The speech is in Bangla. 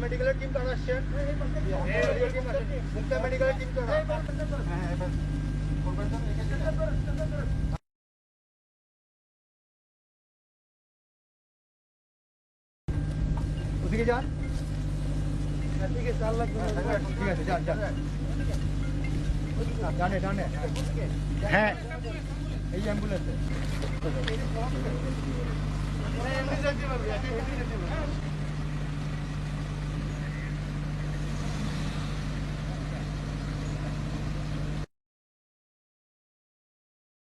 মেডিকেলের টিম কারা আসছে? মুক্তা মেডিকেলের টিম কারা? ওদিকে যান। ঠিক আছে, আল্লাহ ঠিক আছে, যান যান। ডানে ডানে। হ্যাঁ, এই অ্যাম্বুলেন্সে।